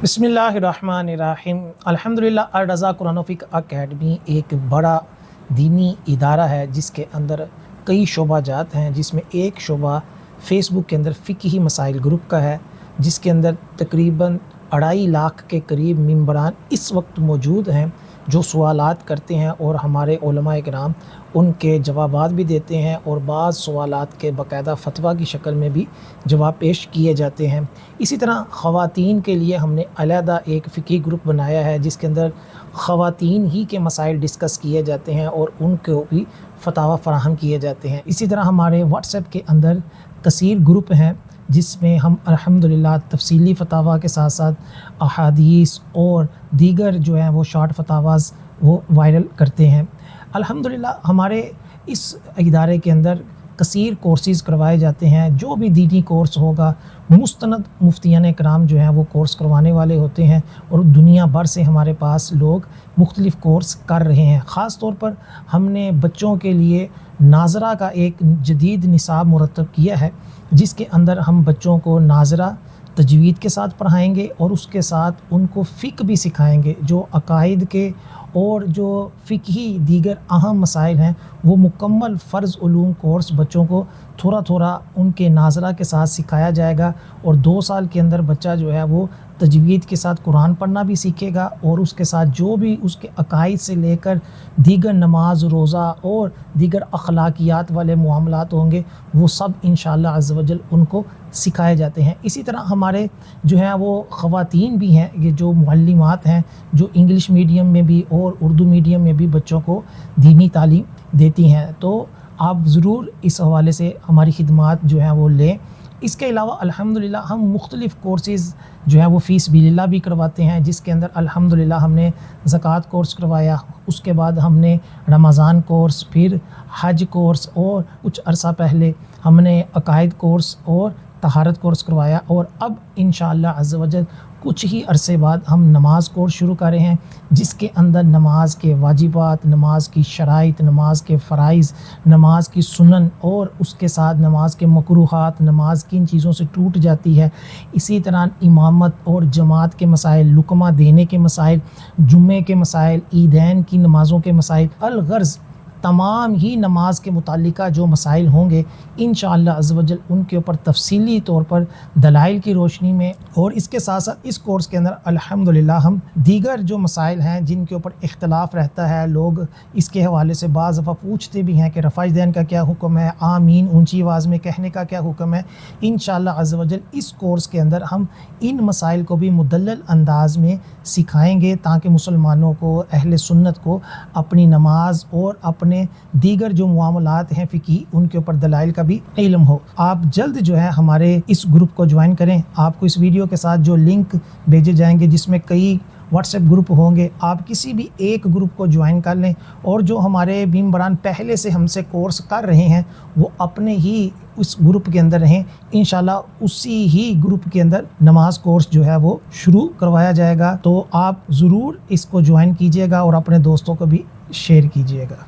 बिस्मिल्लाहिर्रहमानिर्रहीम। अल्हम्दुलिल्लाह अल-रज़ा कुरान व फ़िक़्ह अकेडमी एक बड़ा दीनी इदारा है जिसके अंदर कई शोबाजात हैं, जिसमें एक शोबा फ़ेसबुक के अंदर फ़िक़्ही मसाइल ग्रुप का है, जिसके अंदर तकरीबन 2.5 लाख के करीब मेंबरान इस वक्त मौजूद हैं जो सवालात करते हैं और हमारे उलमाए किराम उनके जवाबात भी देते हैं और बाज़ सवालात के बाकायदा फ़तवा की शक्ल में भी जवाब पेश किए जाते हैं। इसी तरह ख़वातीन के लिए हमने अलहदा एक फ़िक़्ही ग्रुप बनाया है जिसके अंदर ख़वातीन ही के मसाइल डिस्कस किए जाते हैं और उनको भी फ़तवा फ़राहम किए जाते हैं। इसी तरह हमारे व्हाट्सएप के अंदर कसीर ग्रुप हैं जिसमें हम अल्हम्दुलिल्लाह तफ़सीली फ़तवा के साथ साथ अहादीस और दीगर जो हैं वो शॉर्ट फ़तवाज़ वो वायरल करते हैं। अल्हम्दुलिल्लाह हमारे इस इदारे के अंदर कसीर कोर्सेज़ करवाए जाते हैं। जो भी दीनी कोर्स होगा मुस्तनद मुफ्तियान कराम जो हैं वो कोर्स करवाने वाले होते हैं और दुनिया भर से हमारे पास लोग मुख्तलिफ़ कोर्स कर रहे हैं। ख़ास तौर पर हमने बच्चों के लिए नाज़रा का एक जदीद निसाब मुरतब किया है जिसके अंदर हम बच्चों को नाज़रा तजवीद के साथ पढ़ाएंगे और उसके साथ उनको फ़िक़्ह भी सिखाएंगे। जो अकायद के और जो फ़िक़्ही दीगर अहम मसाइल हैं वो मुकम्मल फ़र्ज़ उलूम कोर्स बच्चों को थोड़ा थोड़ा उनके नाज़रा के साथ सिखाया जाएगा और 2 साल के अंदर बच्चा जो है वो तजवीद के साथ कुरान पढ़ना भी सीखेगा और उसके साथ जो भी उसके अकायद से लेकर दीगर नमाज, रोज़ा और दीगर अखलाकियात वाले मामलात होंगे वो सब इंशाअल्लाह अज़्ज़ व जल उनको सिखाए जाते हैं। इसी तरह हमारे जो हैं वो ख़वातीन भी हैं, ये जो मुअल्लिमात हैं जो इंग्लिश मीडियम में भी और उर्दू मीडियम में भी बच्चों को दीनी तालीम देती हैं, तो आप ज़रूर इस हवाले से हमारी खिदमात जो हैं वो लें। इसके अलावा अल्हम्दुलिल्लाह हम मुख्तलिफ़ कोर्सेज़ जो है वो फ़ी सबिलिल्लाह भी करवाते हैं जिसके अंदर अल्हम्दुलिल्लाह हमने ज़कात कोर्स करवाया, उसके बाद हमने रमज़ान कोर्स, फिर हज कोर्स और कुछ अरसा पहले हमने अकायद कोर्स और तहारत कोर्स करवाया और अब इंशाअल्लाह अज़्ज़ व जल कुछ ही अरसे बाद हम नमाज कोर्स शुरू कर रहे हैं जिसके अंदर नमाज के वाजिबात, नमाज की शराइत, नमाज के फ़राइज़, नमाज की सुनन और उसके साथ नमाज के मकरूहात, नमाज किन चीज़ों से टूट जाती है, इसी तरह इमामत और जमात के मसाइल, लुकमा देने के मसाइल, जुम्मे के मसाइल, ईदैन की नमाज़ों के मसाइल, अलगर्ज़ तमाम ही नमाज के मुतालिका जो मसाइल होंगे इंशाअल्लाह अज़्ज़ व जल उनके ऊपर तफसीली तौर पर दलाइल की रोशनी में और इसके साथ साथ इस कोर्स के अंदर अल्हम्दुलिल्लाह हम दीगर जो मसाइल हैं जिनके ऊपर इख्तलाफ रहता है, लोग इसके हवाले से बाज़ दफ़ा पूछते भी हैं कि रफ़ाइज़ दैन का क्या हुक्म है, आमीन ऊंची आवाज़ में कहने का क्या हुक्म है। इंशाअल्लाह अज़्ज़ व जल इस कोर्स के अंदर हम इन मसाइल को भी मुदल्लल अंदाज में सिखाएँगे ताकि मुसलमानों को, अहले सुन्नत को अपनी नमाज और अपने दीगर जो मामलात हैं फ़िक़्ही उनके ऊपर दलाइल का भी इल्म हो। आप जल्द जो है हमारे इस ग्रुप को ज्वाइन करें। आपको इस वीडियो के साथ जो लिंक भेजे जाएंगे जिसमें कई व्हाट्सएप ग्रुप होंगे, आप किसी भी एक ग्रुप को ज्वाइन कर लें और जो हमारे मेंबरान पहले से हमसे कोर्स कर रहे हैं वो अपने ही उस ग्रुप के अंदर रहें। इंशाल्लाह उसी ही ग्रुप के अंदर नमाज कोर्स जो है वो शुरू करवाया जाएगा, तो आप ज़रूर इसको ज्वाइन कीजिएगा और अपने दोस्तों को भी शेयर कीजिएगा।